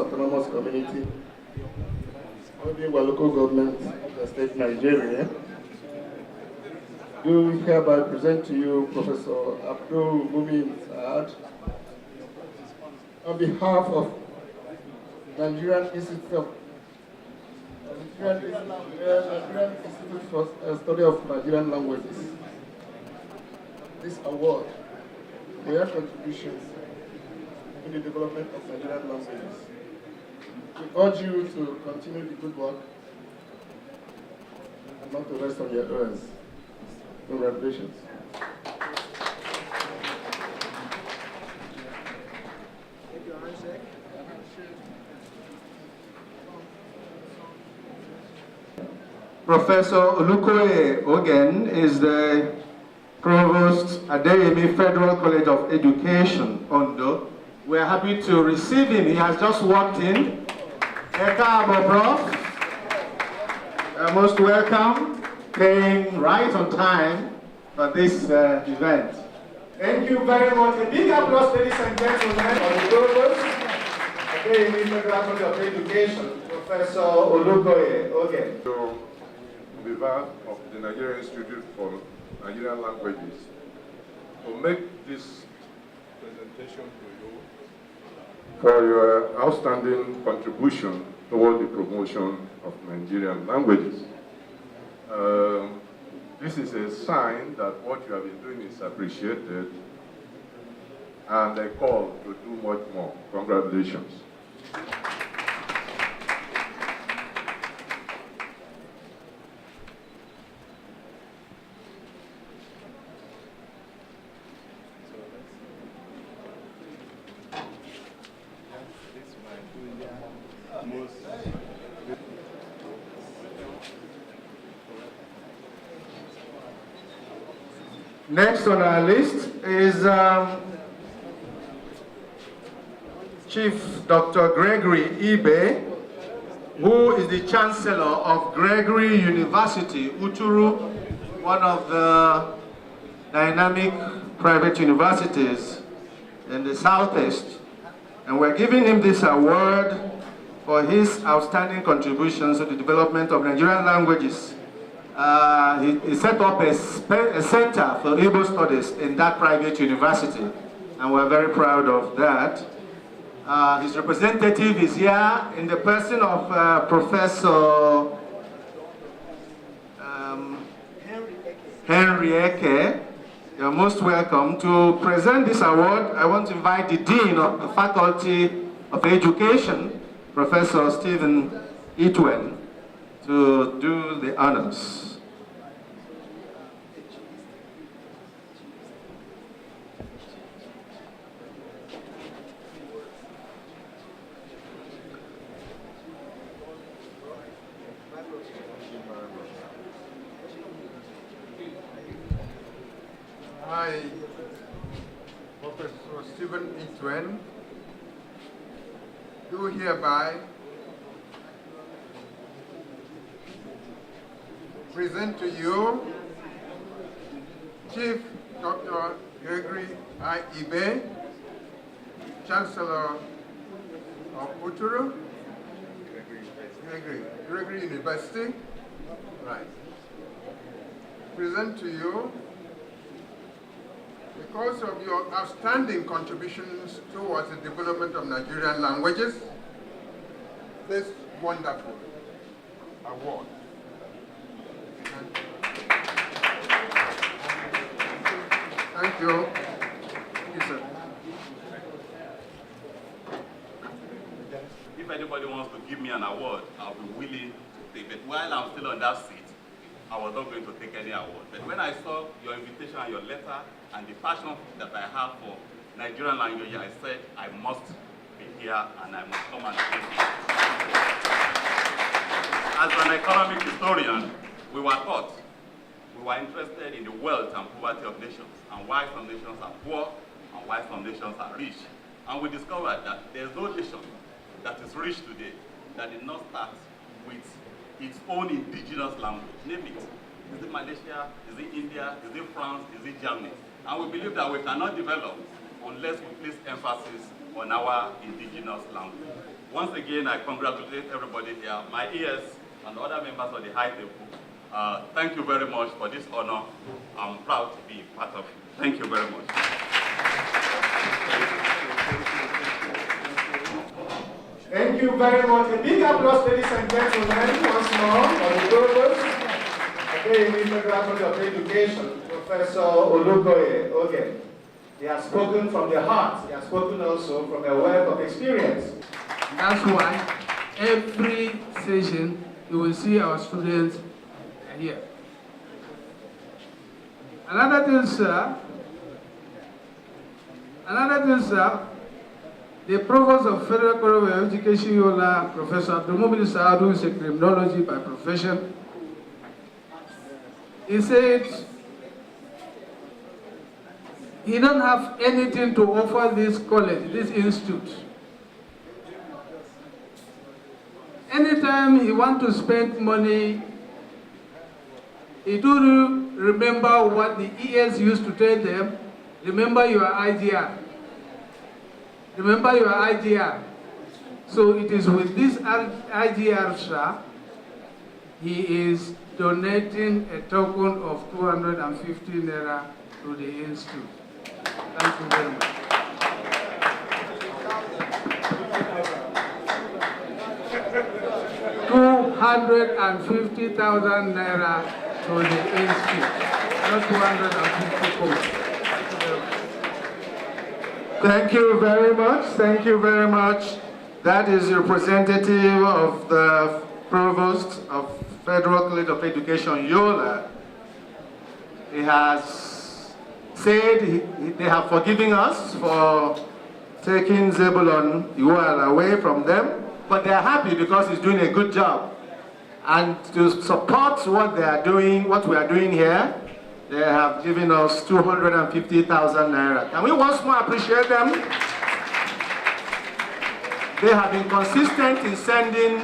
Autonomous Community, local government of the state Nigeria, do hereby present to you Professor Abdul Mumin Saad on behalf of Nigerian Institute of Nigerian Institute for Study of Nigerian Languages. This award for your contributions in the development of Nigerian languages. We urge you to continue the good work and not to rest on your laurels. Congratulations. Professor OLUKOYA OGEN is the Provost at Adeyemi Federal College of Education, Ondo. We are happy to receive him. He has just walked in. Eka Prof. Most welcome, came right on time for this event. Thank you very much. A big applause, ladies and gentlemen, for the Provost at Adeyemi Federal College of Education, Professor OLUKOYA OGEN. On behalf of the Nigerian Institute for Nigerian Languages, to make this presentation to you for your outstanding contribution toward the promotion of Nigerian languages. This is a sign that what you have been doing is appreciated and a call to do much more. Congratulations. Next on our list is Chief Dr. Gregory Ibe, who is the Chancellor of Gregory University, Uturu, one of the dynamic private universities in the Southeast. And we're giving him this award for his outstanding contributions to the development of Nigerian languages. He set up a center for Igbo studies in that private university, and we're very proud of that. His representative is here in the person of Professor Henry Eke. You're most welcome. To present this award, I want to invite the Dean of the Faculty of Education, Professor Stephen Itwen, to do the honors. I, Professor Stephen Itwen, do hereby present to you Chief Dr. Gregory I. Ibe, Chancellor of Uturu, Gregory University, right. Present to you because of your outstanding contributions towards the development of Nigerian languages, this wonderful award. Thank you. Thank you, sir. If anybody wants to give me an award, I'll be willing to take it. While I'm still on that seat, I was not going to take any award. But when I saw your invitation and your letter and the passion that I have for Nigerian language, I said I must be here and I must come and speak. As an economic historian, we were taught, we were interested in the wealth and poverty of nations and why some nations are poor and why some nations are rich. And we discovered that there's no nation that is rich today that did not start with its own indigenous language. Name it. Is it Malaysia? Is it India? Is it France? Is it Germany? And we believe that we cannot develop unless we place emphasis on our indigenous language. Once again, I congratulate everybody here, my ears and other members of the high table. Thank you very much for this honor. I'm proud to be part of it. Thank you very much. Thank you very much. A big applause, ladies and gentlemen, once more for the provost, again, Minister Graduate of Education, Professor Olukoya Ogen. He has spoken from the heart. He has spoken also from a wealth of experience. That's why every session you will see our students here. Another thing, sir, the Provost of Federal College of Education, Yola, Professor Abdulmumin Saadu, is a criminology by profession. He said he don't have anything to offer this college, this institute. Anytime he want to spend money, he do remember what the ES used to tell them. Remember your IGR. Remember your IGR. So it is with this IGR, sir, he is donating a token of 250 naira to the institute. Thank you very much. $250,000 naira to the institute, not 250 pounds. Thank you very much. Thank you very much. That is representative of the Provost of Federal College of Education, Yola. He has said they have forgiven us for taking Zebulon Yola away from them, but they are happy because he's doing a good job. And to support what they are doing, what we are doing here, they have given us 250,000 naira. Can we once more appreciate them? They have been consistent in sending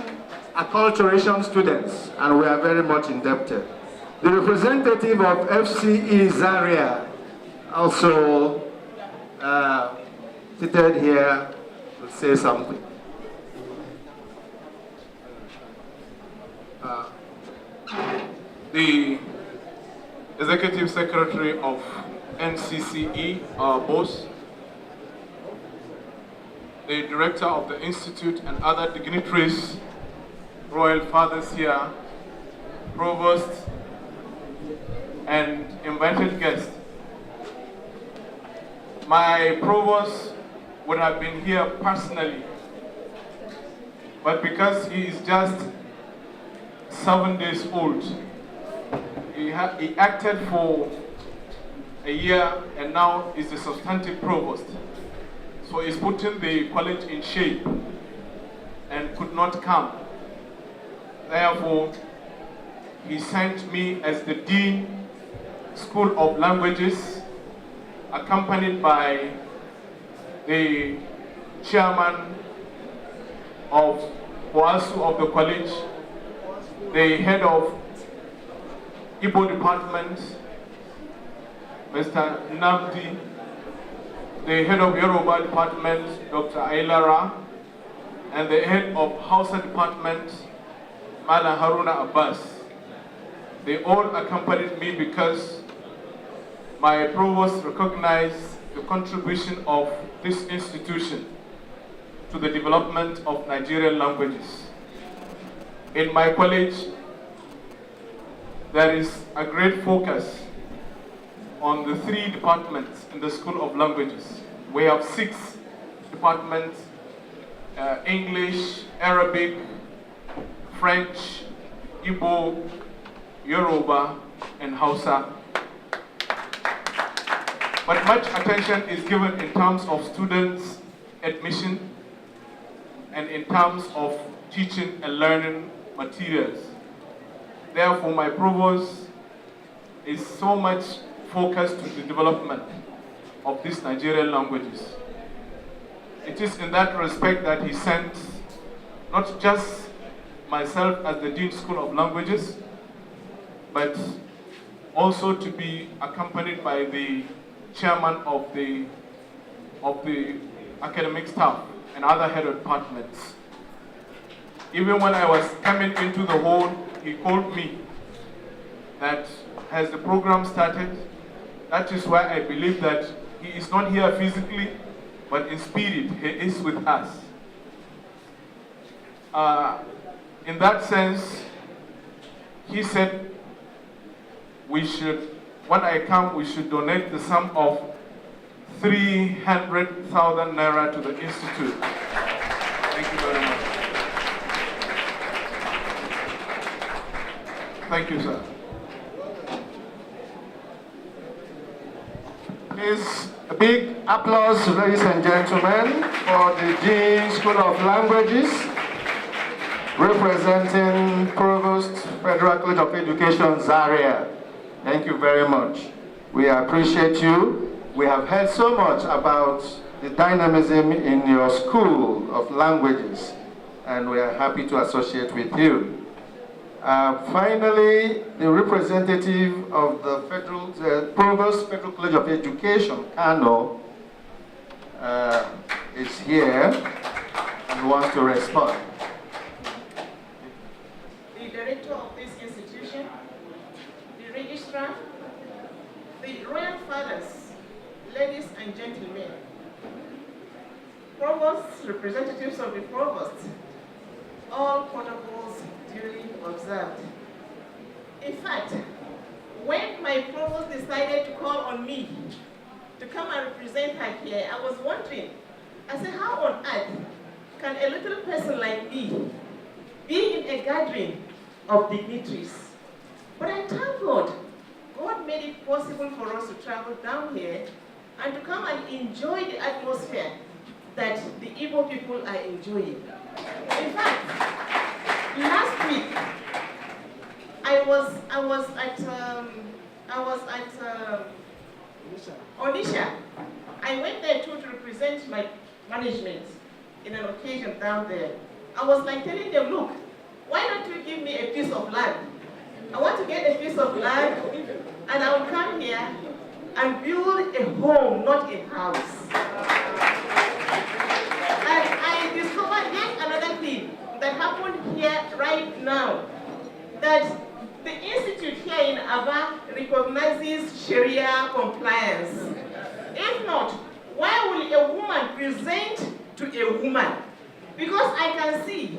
acculturation students, and we are very much indebted. The representative of FCE Zaria also seated here to say something. The Executive Secretary of NCCE, our boss, the Director of the Institute and other dignitaries, Royal Fathers here, Provost, and invited guests. My Provost would have been here personally, but because he is just 7 days old, he acted for a year and now is the substantive provost. So he's putting the college in shape and could not come. Therefore, he sent me as the Dean, School of Languages, accompanied by the chairman of OASU of the college, the head of Igbo department, Mr. Namdi, the head of Yoruba department, Dr. Ailara, and the head of Hausa department, Mala Haruna Abbas. They all accompanied me because my provost recognized the contribution of this institution to the development of Nigerian languages. In my college, there is a great focus on the 3 departments in the School of Languages. We have 6 departments, English, Arabic, French, Igbo, Yoruba, and Hausa. But much attention is given in terms of students' admission and in terms of teaching and learning materials. Therefore, my provost is so much focused to the development of these Nigerian languages. It is in that respect that he sent not just myself as the Dean School of Languages, but also to be accompanied by the chairman of the academic staff and other head of departments. Even when I was coming into the hall, he called me that has the program started. That is why I believe that he is not here physically, but in spirit, he is with us. In that sense, he said we should, when I come, we should donate the sum of 300,000 naira to the institute. Thank you very much. Thank you, sir. Please, a big applause, ladies and gentlemen, for the Dean School of Languages, representing Provost Federal College of Education, Zaria. Thank you very much. We appreciate you. We have heard so much about the dynamism in your school of languages, and we are happy to associate with you. Finally, the representative of the Provost Federal College of Education, Kano, is here and wants to respond. The director of this institution, the registrar, the royal fathers, ladies and gentlemen, provosts, representatives of the provost, all protocols duly observed. In fact, when my provost decided to call on me to come and represent her here, I was wondering, I said, how on earth can a little person like me be in a gathering of dignitaries? But I thank God, God made it possible for us to travel down here and to come and enjoy the atmosphere that the Igbo people are enjoying. In fact, last week I was at Onisha. I went there too to represent my management in an occasion down there. I was like telling them, look, why don't you give me a piece of land? I want to get a piece of land and I will come here and build a home, not a house. And I discovered yet another thing that happened here right now, that the institute here in Aba recognizes Sharia compliance. If not, why will a woman present to a woman? Because I can see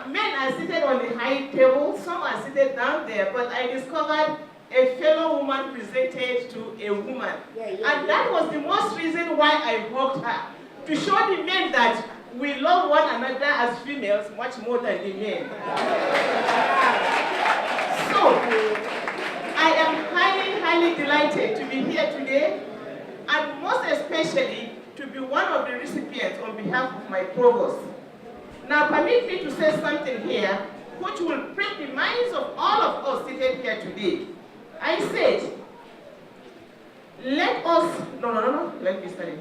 men are seated on the high table, some are seated down there, but I discovered a fellow woman presented to a woman. And that was the most reason why I hugged her, to show the men that we love one another as females much more than the men. So, I am highly, highly delighted to be here today, and most especially to be one of the recipients on behalf of my provost. Now, permit me to say something here which will prick the minds of all of us seated here today. I said, let me study.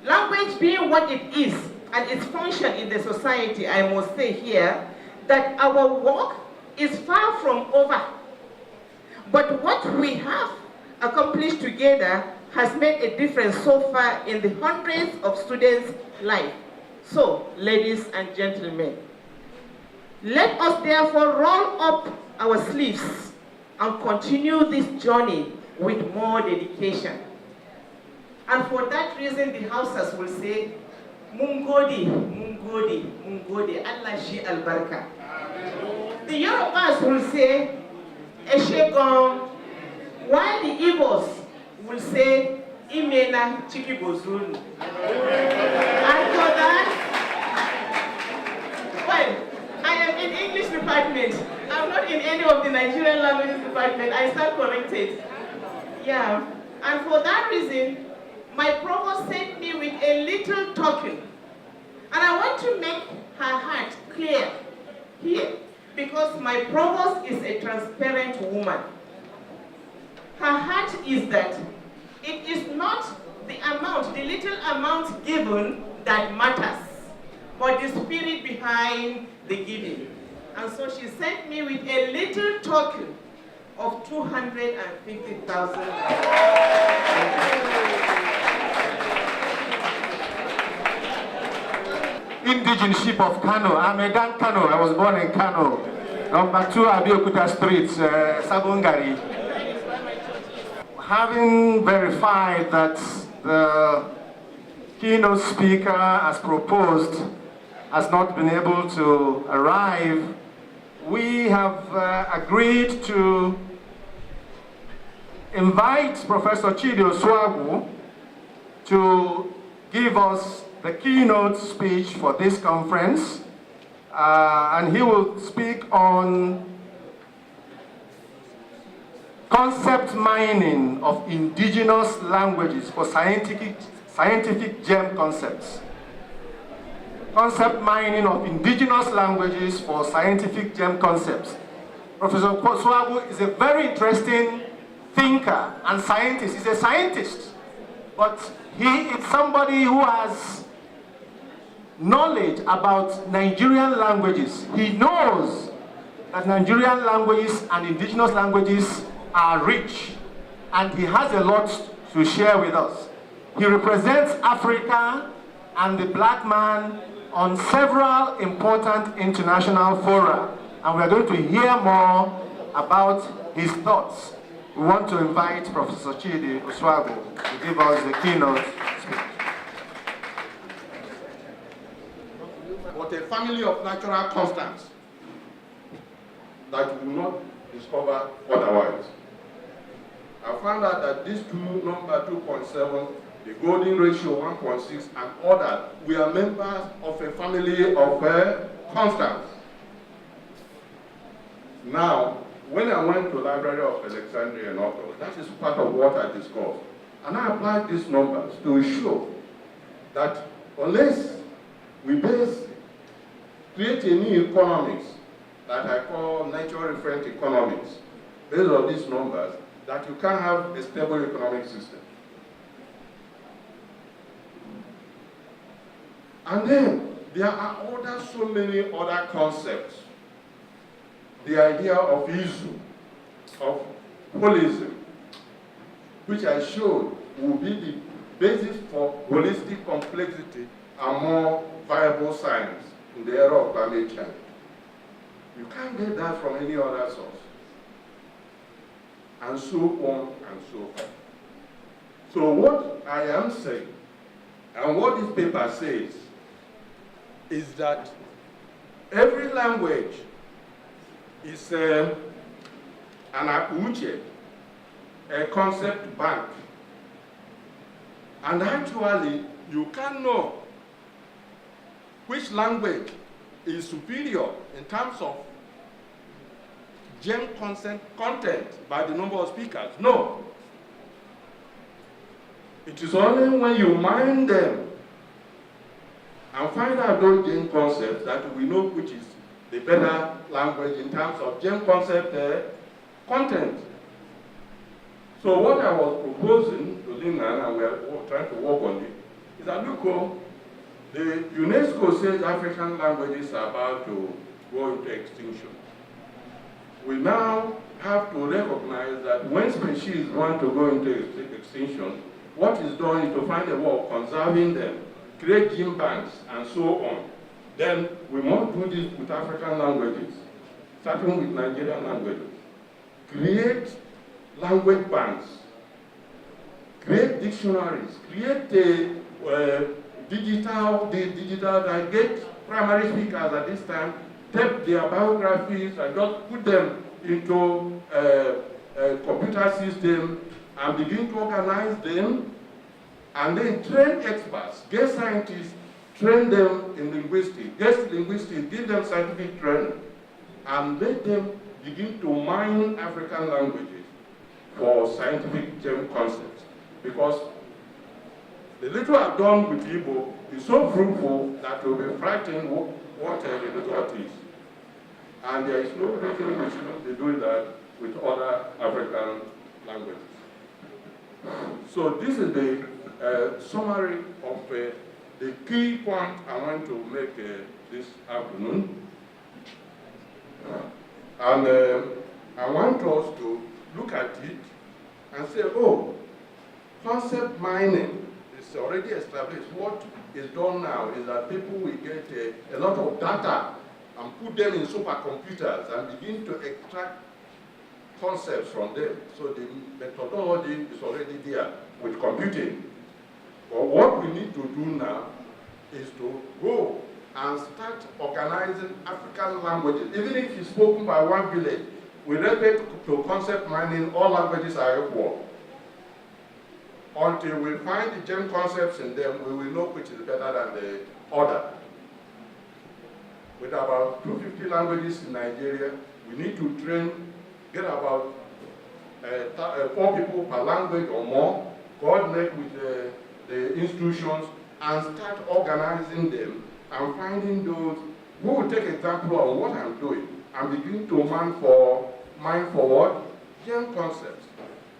Language being what it is and its function in the society, I must say here that our work is far from over. But what we have accomplished together has made a difference so far in the hundreds of students' lives. So, ladies and gentlemen, let us therefore roll up our sleeves and continue this journey with more dedication. And for that reason, the Hausas will say, Mungodi, Mungodi, Mungodi, Allah shi albarka. The Yorubas will say, Eshegon, while the Igbos will say, Imena Chikibozun. And for that, well, I am in English department. I'm not in any of the Nigerian languages department. I stand corrected. Yeah. And for that reason, my provost sent me with a little token. And I want to make her heart clear here, because my provost is a transparent woman. Her heart is that it is not the amount, the little amount given that matters, but the spirit behind the giving. And so she sent me with a little token of 250,000. Indigenship of Kano. I'm a Dan Kano. I was born in Kano. Number 2 Abiyokuta Street, Sabongari. Having verified that the keynote speaker has proposed has not been able to arrive, we have agreed to invite Professor Chidi Osuagwu to give us the keynote speech for this conference, and he will speak on concept mining of indigenous languages for scientific gem concepts. Concept mining of indigenous languages for scientific gem concepts. Professor Osuagwu is a very interesting thinker and scientist. He's a scientist, but he is somebody who has knowledge about Nigerian languages. He knows that Nigerian languages and indigenous languages are rich, and he has a lot to share with us. He represents Africa and the black man on several important international fora, and we're going to hear more about his thoughts. We want to invite Professor Chidi Osuagwu to give us the keynote speech. But a family of natural constants that we will not discover otherwise. I found out that these two, number 2.7, the golden ratio 1.6, and others, we are members of a family of constants. Now, when I went to the Library of Alexandria in August, that is part of what I discussed. And I applied these numbers to show that unless we create a new economics that I call nature-referent economics, based on these numbers, that you can have a stable economic system. And then there are so many other concepts. The idea of Izu, of holism, which I showed will be the basis for holistic complexity and more viable science in the era of climate change. You can't get that from any other source. And so on and so forth. So what I am saying, and what this paper says, is that every language is an uche, a concept bank. And actually, you can know which language is superior in terms of gem content by the number of speakers. No. It is only when you mine them and find out those gem concepts that we know which is the better language in terms of gem concept content. So what I was proposing to Lina, and we are trying to work on it, is that look, the UNESCO says African languages are about to go into extinction. We now have to recognize that when species want to go into extinction, what is done is to find a way of conserving them, create gene banks, and so on. Then we must do this with African languages, starting with Nigerian languages. Create language banks, create dictionaries, create digital that get primary speakers at this time, take their biographies and just put them into a computer system and begin to organize them, and then train experts, get scientists, train them in linguistics, get linguistics, give them scientific training, and let them begin to mine African languages for scientific gem concepts. Because the little I've done with Igbo is so fruitful that you'll be frightened what the result is. And there is no reason we shouldn't be doing that with other African languages. So this is the summary of the key point I want to make this afternoon. And I want us to look at it and say, oh, concept mining is already established. What is done now is that people will get a lot of data and put them in supercomputers and begin to extract concepts from them. So the methodology is already there with computing. But what we need to do now is to go and start organizing African languages. Even if it's spoken by one village, with respect to concept mining, all languages are equal. Until we find the gem concepts in them, we will know which is better than the other. With about 250 languages in Nigeria, we need to get about 4 people per language or more, coordinate with the institutions, and start organizing them and finding those who will take example of what I'm doing and begin to mine for what? Gem concepts.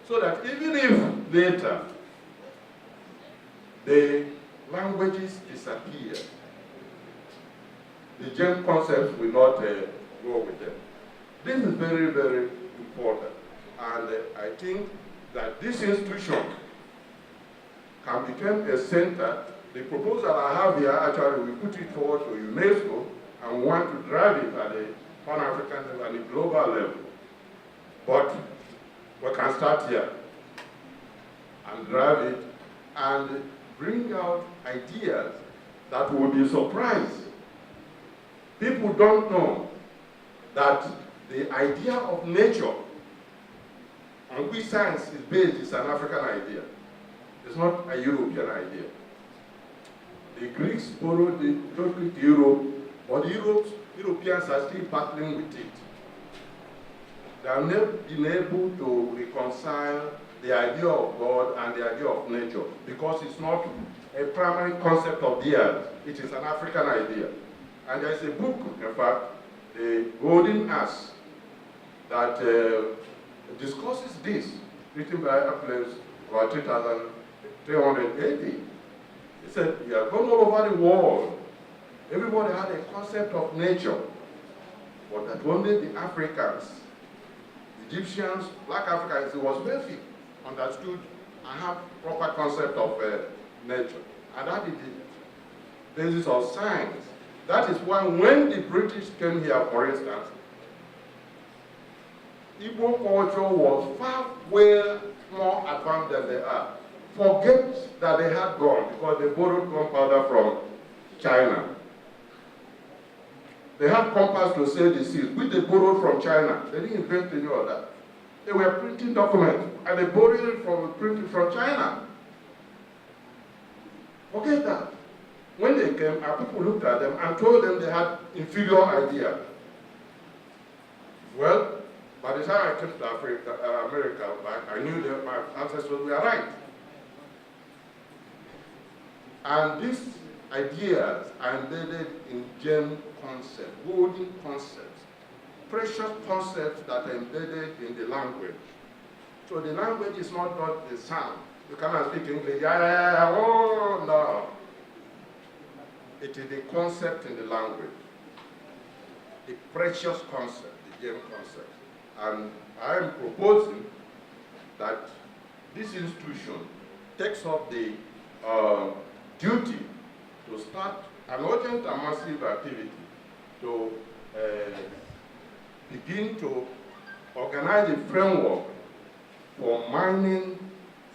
So that even if later the languages disappear, the gem concepts will not go with them. This is very, very important. And I think that this institution can become a center. The proposal I have here, actually, we put it forward to UNESCO and we want to drive it at a Pan-African level and a global level. But we can start here and drive it and bring out ideas that will be surprised. People don't know that the idea of nature on which science is based is an African idea. It's not a European idea. The Greeks borrowed it totally to Europe, but Europeans are still battling with it. They have never been able to reconcile the idea of God and the idea of nature because it's not a primary concept of theirs. It is an African idea. And there's a book, in fact, The Golden Ass, that discusses this, written by a place about 3,380. He said, we are going all over the world. Everybody had a concept of nature, but that only the Africans, Egyptians, black Africans, it was wealthy, understood, and have proper concept of nature. And that is the basis of science. That is why when the British came here, for instance, Igbo culture was far way more advanced than they are. Forget that they had gone because they borrowed gunpowder from China. They had compass to sail the seas, which they borrowed from China. They didn't invent any of that. They were printing documents, and they borrowed it from printing from China. Forget that. When they came, our people looked at them and told them they had inferior idea. Well, by the time I came to America, I knew that my ancestors were right. And these ideas are embedded in gem concepts, golden concepts, precious concepts that are embedded in the language. So the language is not the sound. You cannot speak English, oh, no. It is the concept in the language, the precious concept, the gem concept. And I am proposing that this institution takes up the duty to start an urgent and massive activity to begin to organize a framework for mining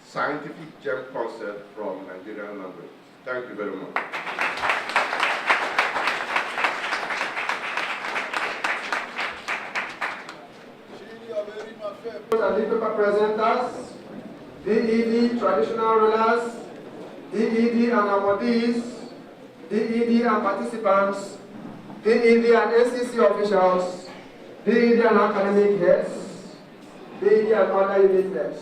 scientific gem concepts from Nigerian language. Thank you very much. And the paper presenters, DED traditional rulers, DED and awardees, DED and participants, DED and NCC officials, DED and academic heads, DED and other unit heads.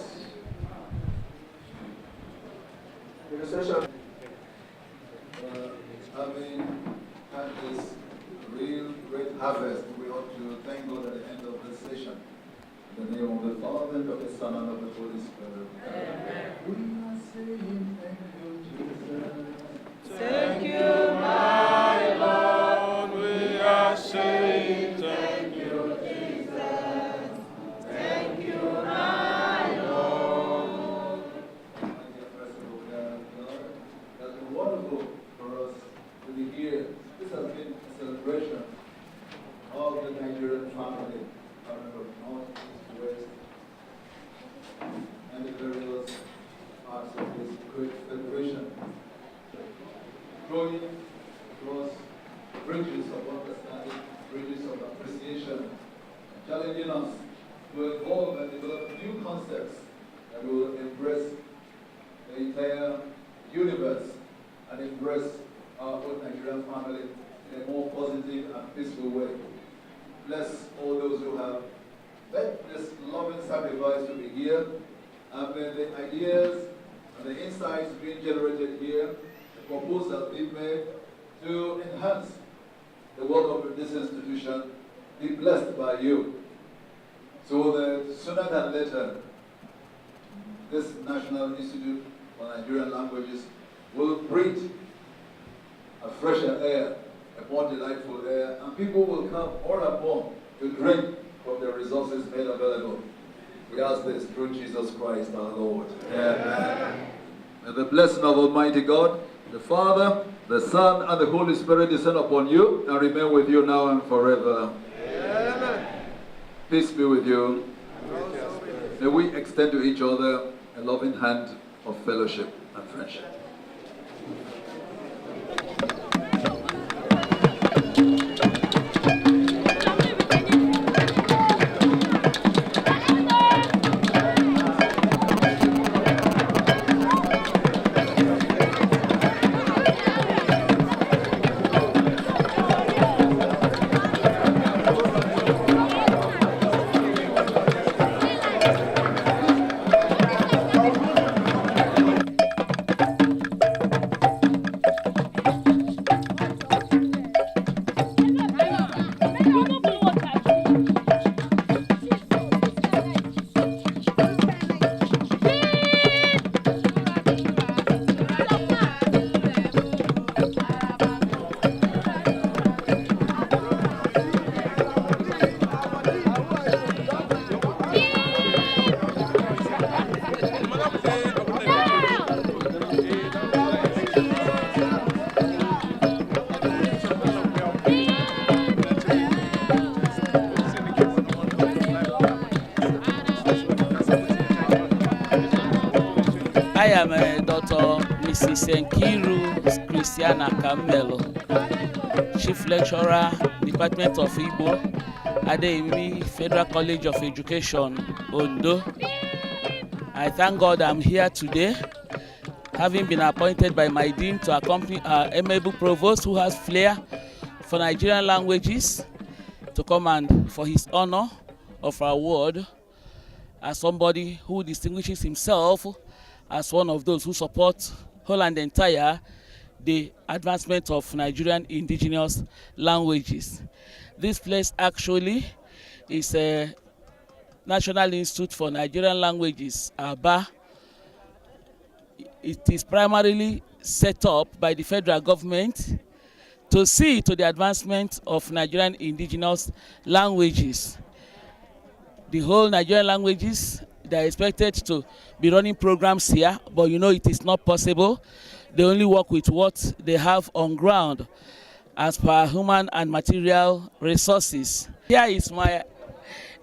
Having had this real great harvest, we ought to thank God at the end of this session. In the name of the Father, and of the Son, and of the Holy Spirit. Amen. We are saying thank you, Jesus. Thank you, my Lord. We are saying thank you, Jesus. Thank you, my Lord. My dear President of God, that's been wonderful for us to be here. This has been a celebration of the Nigerian family, coming from north, east, west, and the various parts of this great celebration. Going across challenging us to evolve and develop new concepts that will embrace the entire universe and embrace our own Nigerian family in a more positive and peaceful way. Bless all those who have made this loving sacrifice to be here, and may the ideas and the insights being generated here, the proposals being made to enhance the work of this institution, be blessed by you, so that sooner than later, this National Institute for Nigerian Languages will breathe a fresher air, a more delightful air, and people will come more and more to drink from the resources made available. We ask this through Jesus Christ our Lord. Amen. May the blessing of Almighty God, the Father, the Son, and the Holy Spirit descend upon you and remain with you now and forever. Amen. Peace be with you. May we extend to each other a loving hand of fellowship and friendship. I am Dr. Mrs. Nkiru Christiana Camelo, Chief Lecturer, Department of Igbo, Adeyemi Federal College of Education, Ondo. I thank God I'm here today, having been appointed by my dean to accompany our amiable provost who has flair for Nigerian languages to come and for his honor of our award as somebody who distinguishes himself as one of those who support whole and entire the advancement of Nigerian indigenous languages. This place actually is a National Institute for Nigerian Languages, Aba. It is primarily set up by the federal government to see to the advancement of Nigerian indigenous languages. The whole Nigerian languages, they are expected to be running programs here, but you know it is not possible. They only work with what they have on ground as per human and material resources. Here is my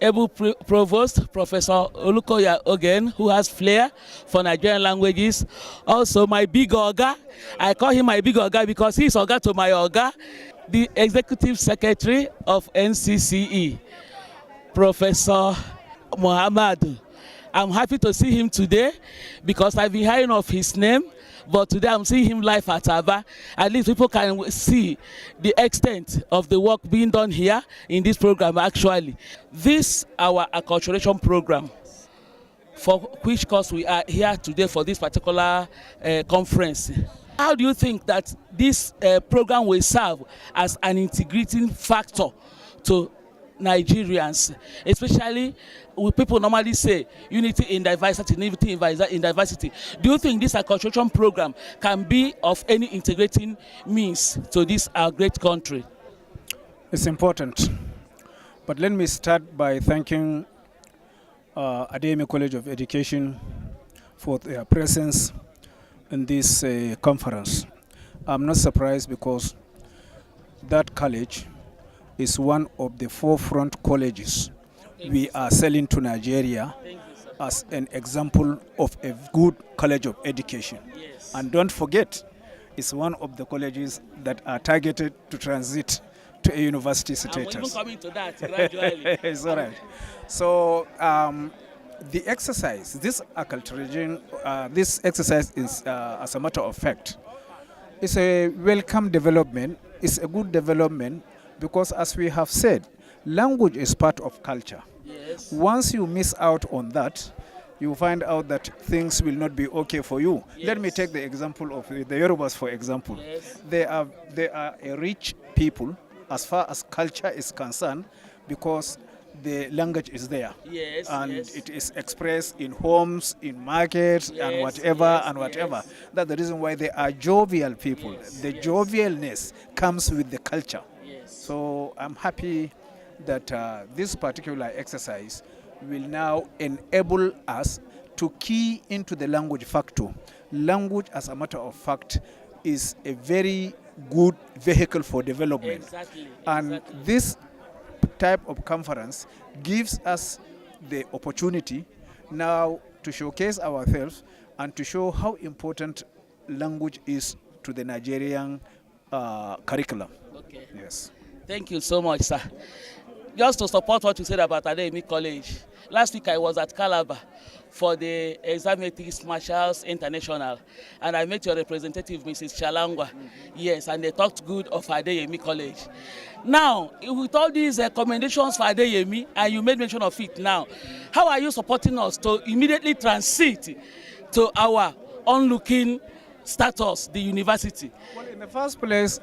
able provost, Professor OLUKOYA Ogen, who has flair for Nigerian languages. Also my big Oga, I call him my big Oga because he's Oga to my Oga, the Executive Secretary of NCCE, Professor Muhammad. I'm happy to see him today because I've been hearing of his name, but today I'm seeing him live at Aba. At least people can see the extent of the work being done here in this program actually. This our acculturation program, for which cause we are here today for this particular conference. How do you think that this program will serve as an integrating factor to Nigerians, especially with people normally say unity in diversity, unity in diversity? Do you think this acculturation program can be of any integrating means to this our great country? It's important, but let me start by thanking Adeyemi College of Education for their presence in this conference. I'm not surprised because that college is one of the forefront colleges we are selling to Nigeria as an example of a good college of education. And don't forget, it's one of the colleges that are targeted to transit to a university status. I'm even coming to that gradually. It's all right. So the exercise, this acculturation, this exercise is, as a matter of fact, it's a welcome development. It's a good development because, as we have said, language is part of culture. Yes. Once you miss out on that, you find out that things will not be okay for you. Yes. Let me take the example of the Yorubas, for example. Yes. They are a rich people as far as culture is concerned because the language is there. Yes, and yes. it is expressed in homes, in markets, Yes, and whatever, yes, and whatever. yes. That's the reason why they are jovial people. Yes, The yes. jovialness comes with the culture. Yes. So I'm happy that this particular exercise will now enable us to key into the language factor. Language, as a matter of fact, is a very good vehicle for development. Exactly. And exactly. this type of conference gives us the opportunity now to showcase ourselves and to show how important language is to the Nigerian curriculum. Okay. Yes. Thank you so much, sir. Just to support what you said about Adeyemi College, last week I was at Calabar for the Examinatrice Marshals International, and I met your representative, Mrs. Chalangwa. Yes, and they talked good of Adeyemi College. Now, with all these recommendations for Adeyemi, and you made mention of it now, how are you supporting us to immediately transit to our onlooking status, the university? Well, in the first place,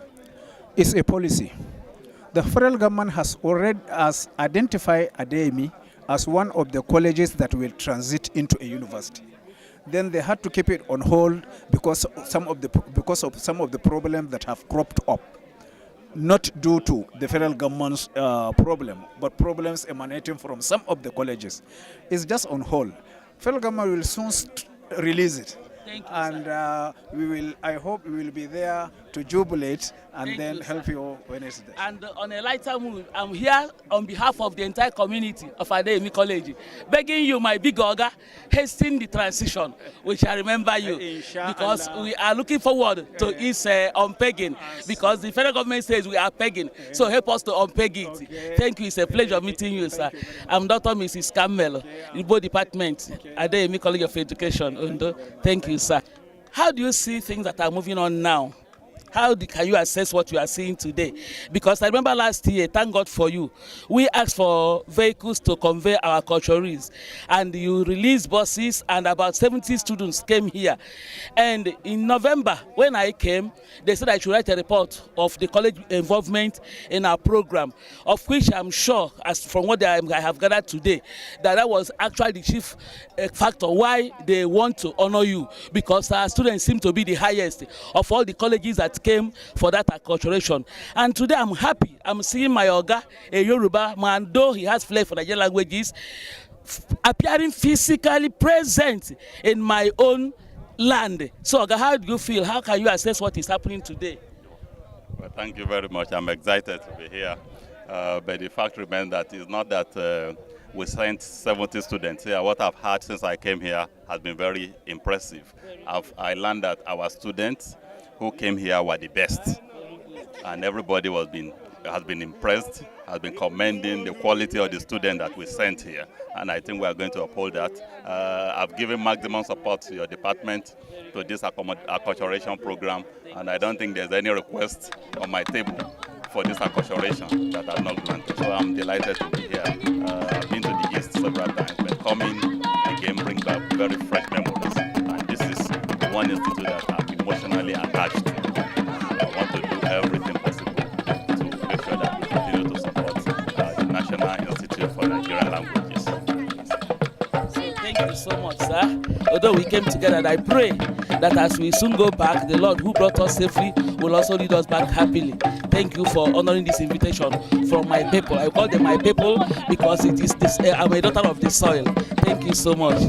it's a policy. The federal government has already identified Adeyemi as one of the colleges that will transit into a university. Then they had to keep it on hold because of some of the problems that have cropped up, not due to the federal government's problem, but problems emanating from some of the colleges. It's just on hold. Federal government will soon release it. Thank you, and I hope we will be there to jubilate and Thank then you, help you when it's there. And on a lighter mood, I'm here on behalf of the entire community of Adeyemi College, begging you, my big oga, hasten the transition. We shall remember you because we are looking forward to its unpegging, because the federal government says we are pegging. So help us to unpeg it. Okay. Thank you. It's a pleasure meeting you, sir. I'm Dr. Mrs. Campbell, Igbo Department, Adeyemi College of Education, Ondo. Thank you, sir. How do you see things that are moving on now? How can you assess what you are seeing today? Because I remember last year, thank God for you, we asked for vehicles to convey our cultures, and you released buses, and about 70 students came here. And in November, when I came, they said I should write a report of the college involvement in our program, of which I'm sure, as from what I have gathered today, that was actually the chief factor why they want to honor you, because our students seem to be the highest of all the colleges that came for that acculturation. And today I'm happy. I'm seeing my Oga, a Yoruba man, though he has flair for Nigerian languages, appearing physically present in my own land. So Oga, how do you feel? How can you assess what is happening today? Well, thank you very much. I'm excited to be here. But the fact remains that it's not that we sent 70 students here. What I've heard since I came here has been very impressive. I learned that our students who came here were the best, and everybody has been impressed, has been commending the quality of the student that we sent here, and I think we are going to uphold that. I've given maximum support to your department to this acculturation program, and I don't think there's any request on my table for this acculturation that I've not granted. So I'm delighted to be here. I've been to the East several times, but coming again brings back very fresh memories, and this is one institute that I'm emotionally attached to. I want to do everything possible to make sure that we continue to support the National Institute for Nigerian Languages. Thank you so much, sir. Although we came together, and I pray that as we soon go back, the Lord who brought us safely will also lead us back happily. Thank you for honoring this invitation from my people. I call them my people because it is this, I'm a daughter of the soil. Thank you so much.